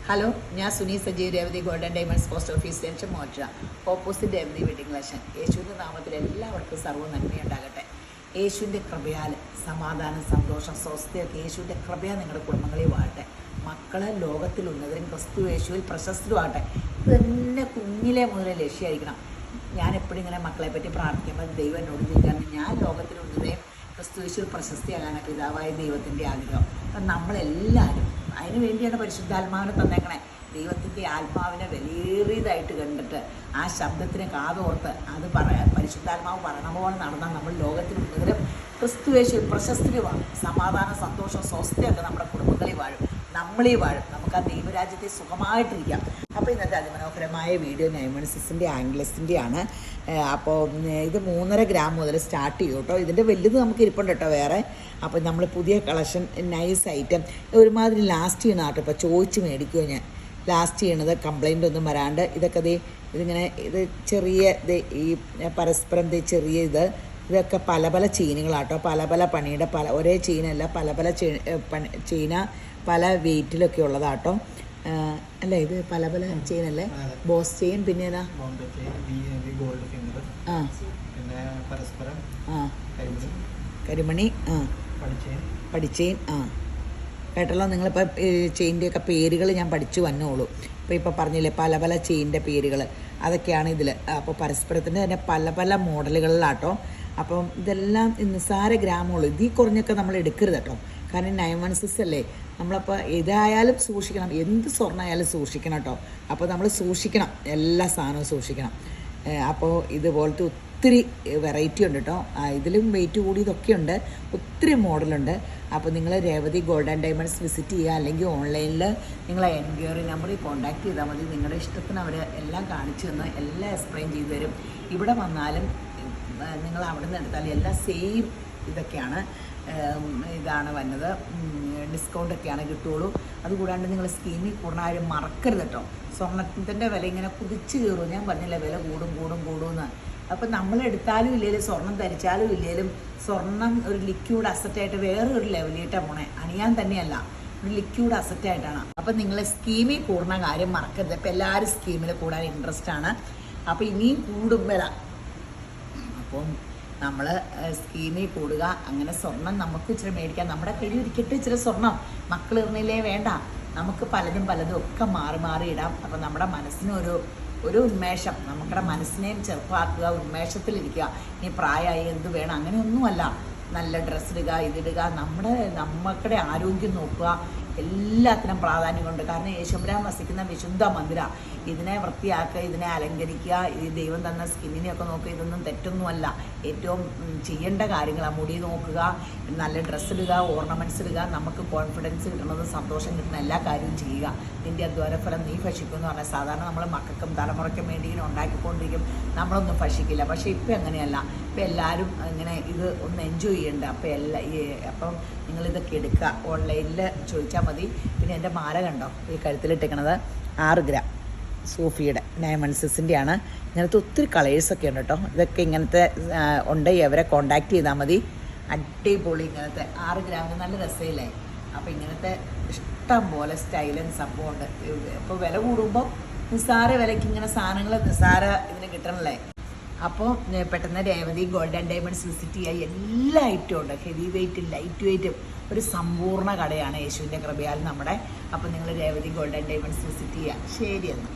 Hello, ഞാൻ Suni Sajeev, Revathi golden diamonds post office junction മോറ്റ, opposite Revathi wedding collection. യേശുവിൻ്റെ നാമത്തിൽ എല്ലാവർക്കും സർവ്വ നന്മയുണ്ടാകട്ടെ. യേശുവിൻ്റെ കൃപയാൽ സമാധാനം, സന്തോഷം, സ്വസ്ഥയൊക്കെ യേശുവിൻ്റെ കൃപയാൽ നിങ്ങളുടെ കുടുംബങ്ങളിൽ വാഴട്ടെ. മക്കളെ ലോകത്തിൽ ഉന്നതരും ക്രിസ്തു യേശുവിൽ പ്രശസ്തരുമാകട്ടെ. ഇത് തന്നെ കുഞ്ഞിലെ മുതലേ ലക്ഷ്യമായിരിക്കണം. ഞാൻ എപ്പോഴും ഇങ്ങനെ മക്കളെ പറ്റി പ്രാർത്ഥിക്കുമ്പോൾ ദൈവം എന്നോട് ചോദിക്കാറുണ്ട്, ഞാൻ ലോകത്തിൽ ഉന്നതയും ക്രിസ്തു യേശുവിൽ പ്രശസ്തിയാകാനാണ് പിതാവായ ദൈവത്തിൻ്റെ ആഗ്രഹം. അപ്പം നമ്മളെല്ലാവരും അതിന് വേണ്ടിയാണ് പരിശുദ്ധാത്മാവിനെ തന്നേക്കണേ. ദൈവത്തിൻ്റെ ആത്മാവിനെ വിലയേറിയതായിട്ട് കണ്ടിട്ട് ആ ശബ്ദത്തിന് കാതോർത്ത് അത് പരിശുദ്ധാത്മാവ് പറയണ പോലെ നടന്നാൽ നമ്മൾ ലോകത്തിൽ ഉന്നതരും ക്രിസ്തു യേശുവിൽ പ്രശസ്തരുമാണ്. സമാധാനം, സന്തോഷം, സ്വസ്ഥയൊക്കെ നമ്മുടെ കുടുംബങ്ങളിൽ വാഴും, നമ്മളീ വാഴും. നമുക്ക് ആ ദൈവരാജ്യത്തെ സുഖമായിട്ടിരിക്കാം. അപ്പോൾ ഇന്നത്തെ അതിമനോഹരമായ വീഡിയോ നൈമൺസിൻ്റെ ആംഗ്ലസിൻ്റെ ആണ്. അപ്പോൾ ഇത് 3.5 ഗ്രാം മുതൽ സ്റ്റാർട്ട് ചെയ്യും കേട്ടോ. ഇതിൻ്റെ വലുത് നമുക്ക് ഇരിപ്പുണ്ട് കേട്ടോ വേറെ. അപ്പോൾ നമ്മൾ പുതിയ കളക്ഷൻ, നൈസ് ഐറ്റം, ഒരുമാതിരി ലാസ്റ്റ് ചെയ്യണം കേട്ടോ. ഇപ്പോൾ ചോദിച്ച് മേടിക്കുമോ ഞാൻ ലാസ്റ്റ് ചെയ്യണത്, കംപ്ലൈൻ്റ് ഒന്നും വരാണ്ട്. ഇതൊക്കെ ഇതിങ്ങനെ ഇത് ചെറിയ ഈ പരസ്പരം ചെറിയ ഇതൊക്കെ പല പല ചെയിനുകളാട്ടോ. പല പല പണിയുടെ ഒരേ ചെയിനല്ല, പല പല ചെയിന പല വെയിറ്റിലൊക്കെ ഉള്ളതാട്ടോ. അല്ല, ഇത് പല പല ചെയിനല്ലേ? ബോസ് ചെയിൻ, പിന്നെ ഏതാ? കരിമണി, പഠിച്ചെയിൻ. കേട്ടല്ലോ നിങ്ങളിപ്പോൾ ചെയിൻ്റെയൊക്കെ പേരുകൾ ഞാൻ പഠിച്ചു വന്നോളൂ. ഇപ്പോൾ പറഞ്ഞില്ലേ പല പല ചെയിൻ്റെ പേരുകൾ, അതൊക്കെയാണ് ഇതിൽ. അപ്പോൾ പരസ്പരത്തിൻ്റെ തന്നെ പല പല മോഡലുകളിലാട്ടോ. അപ്പം ഇതെല്ലാം നിസ്സാര ഗ്രാമമുള്ളൂ. ഇതിൽ കുറഞ്ഞൊക്കെ നമ്മൾ എടുക്കരുത് കേട്ടോ. കാരണം 916 അല്ലേ, നമ്മളപ്പോൾ ഇതായാലും സൂക്ഷിക്കണം, എന്ത് സ്വർണ്ണമായാലും സൂക്ഷിക്കണം കേട്ടോ. അപ്പോൾ നമ്മൾ സൂക്ഷിക്കണം, എല്ലാ സാധനവും സൂക്ഷിക്കണം. അപ്പോൾ ഇതുപോലത്തെ ഒത്തിരി വെറൈറ്റി ഉണ്ട് കേട്ടോ. ഇതിലും വെയിറ്റ് കൂടിയതൊക്കെ ഉണ്ട്, ഒത്തിരി മോഡലുണ്ട്. അപ്പോൾ നിങ്ങൾ രേവതി ഗോൾഡൻ ഡയമണ്ട്സ് വിസിറ്റ് ചെയ്യുക, അല്ലെങ്കിൽ ഓൺലൈനിൽ നിങ്ങളെ എൻക്വയറി നമ്പറിൽ കോൺടാക്ട് ചെയ്താൽ മതി. നിങ്ങളുടെ ഇഷ്ടത്തിന് അവർ എല്ലാം കാണിച്ചു തന്ന് എല്ലാം എക്സ്പ്ലെയിൻ ചെയ്തു തരും. ഇവിടെ വന്നാലും നിങ്ങൾ അവിടെ നിന്ന് എടുത്താലും എല്ലാം സെയിം ഇതൊക്കെയാണ്, ഇതാണ് വന്നത്. ഡിസ്കൗണ്ടൊക്കെയാണ് കിട്ടുള്ളൂ. അതുകൂടാണ്ട് നിങ്ങൾ സ്കീമിൽ കൂടുന്നാലും മറക്കരുത് കേട്ടോ. സ്വർണ്ണത്തിൻ്റെ വില ഇങ്ങനെ കുതിച്ച് കയറും. ഞാൻ പറഞ്ഞില്ല, വില കൂടുമെന്ന്. അപ്പം നമ്മൾ എടുത്താലും ഇല്ലേലും സ്വർണം ധരിച്ചാലും ഇല്ലേലും സ്വർണം ഒരു ലിക്വിഡ് അസറ്റായിട്ട് വേറെ ഒരു ലെവലിട്ടാണ് പോണേ. അണിയാൻ തന്നെയല്ല, ഒരു ലിക്വിഡ് അസറ്റായിട്ടാണ്. അപ്പം നിങ്ങൾ സ്കീമിൽ കൂടുന്ന കാര്യം മറക്കരുത്. ഇപ്പം എല്ലാവരും സ്കീമിൽ കൂടാൻ ഇൻട്രസ്റ്റ് ആണ്. അപ്പോൾ ഇനിയും കൂടും വില. അപ്പം നമ്മൾ സ്കീമിൽ കൂടുക. അങ്ങനെ സ്വർണം നമുക്ക് ഇച്ചിരി മേടിക്കാം. നമ്മുടെ കയ്യിൽ ഇരിക്കട്ടെ ഇച്ചിരി സ്വർണം. മക്കൾ ഇറങ്ങില്ലേ വേണ്ട, നമുക്ക് പലതും ഒക്കെ മാറി ഇടാം. അപ്പം നമ്മുടെ മനസ്സിന് ഒരു ഉന്മേഷം, നമ്മുടെ മനസ്സിനെയും ചെറുപ്പമാക്കുക, ഉന്മേഷത്തിലിരിക്കുക. ഇനി പ്രായമായി എന്ത് വേണം അങ്ങനെയൊന്നുമല്ല. നല്ല ഡ്രസ്സ് ഇടുക, ഇതിടുക, നമുക്കുടെ ആരോഗ്യം നോക്കുക, എല്ലാത്തിനും പ്രാധാന്യമുണ്ട്. കാരണം യേശുമ്പരാൻ വസിക്കുന്ന വിശുദ്ധ മന്ദിര. ഇതിനെ വൃത്തിയാക്കുക, ഇതിനെ അലങ്കരിക്കുക, ഈ ദൈവം തന്ന സ്കിന്നിനെയൊക്കെ നോക്കുക. ഇതൊന്നും തെറ്റൊന്നുമല്ല. ഏറ്റവും ചെയ്യേണ്ട കാര്യങ്ങളാണ്. മുടി നോക്കുക, നല്ല ഡ്രസ്സ് ഇടുക, ഓർണമെൻറ്റ്സ് ഇടുക. നമുക്ക് കോൺഫിഡൻസ് കിട്ടുന്നത്, സന്തോഷം കിട്ടുന്ന എല്ലാ കാര്യവും ചെയ്യുക. നിൻ്റെ അധ്വാനഫലം നീ ഭക്ഷിക്കും എന്ന് പറഞ്ഞാൽ സാധാരണ നമ്മൾ മക്കൾക്കും തലമുറയ്ക്കും വേണ്ടി ഇങ്ങനെ ഉണ്ടാക്കിക്കൊണ്ടിരിക്കും, നമ്മളൊന്നും ഭക്ഷിക്കില്ല. പക്ഷേ ഇപ്പം അങ്ങനെയല്ല. ഇപ്പം എല്ലാവരും ഇങ്ങനെ ഇത് ഒന്ന് എൻജോയ് ചെയ്യണ്ട. അപ്പം നിങ്ങളിതൊക്കെ എടുക്കുക, ഓൺലൈനിൽ ചോദിച്ചാൽ മതി. പിന്നെ എൻ്റെ മാല കണ്ടോ, ഈ കഴുത്തിലിട്ടിരിക്കണത് 6 ഗ്രാം സൂഫിയുടെ ഡയമണ്ട്സിൻ്റെ ആണ്. ഇങ്ങനത്തെ ഒത്തിരി കളേഴ്സൊക്കെ ഉണ്ട് കേട്ടോ. ഇതൊക്കെ ഇങ്ങനത്തെ ഉണ്ട്, അവരെ കോണ്ടാക്ട് ചെയ്താൽ മതി. അടിപൊളി ഇങ്ങനത്തെ 6 ഗ്രാമിന് നല്ല രസമില്ലേ. അപ്പോൾ ഇങ്ങനത്തെ ഇഷ്ടം പോലെ സ്റ്റൈലും സംഭവമുണ്ട്. ഇപ്പോൾ വില കൂടുമ്പോൾ നിസ്സാര വിലയ്ക്ക് ഇങ്ങനെ സാധനങ്ങൾ നിസ്സാര ഇതിന് കിട്ടണല്ലേ. അപ്പോൾ പെട്ടെന്ന് രേവതി ഗോൾഡൻ ഡയമണ്ട്സ് വിസിറ്റ് ചെയ്യുക. എല്ലാ ഐറ്റവും ഉണ്ട്, ഹെവി വെയ്റ്റും ലൈറ്റ് വെയ്റ്റും. ഒരു സമ്പൂർണ്ണ കടയാണ് യേശുവിൻ്റെ കൃപയാൽ നമ്മുടെ. അപ്പോൾ നിങ്ങൾ രേവതി ഗോൾഡൻ ഡയമണ്ട്സ് വിസിറ്റ് ചെയ്യുക. ശരി എന്നാൽ.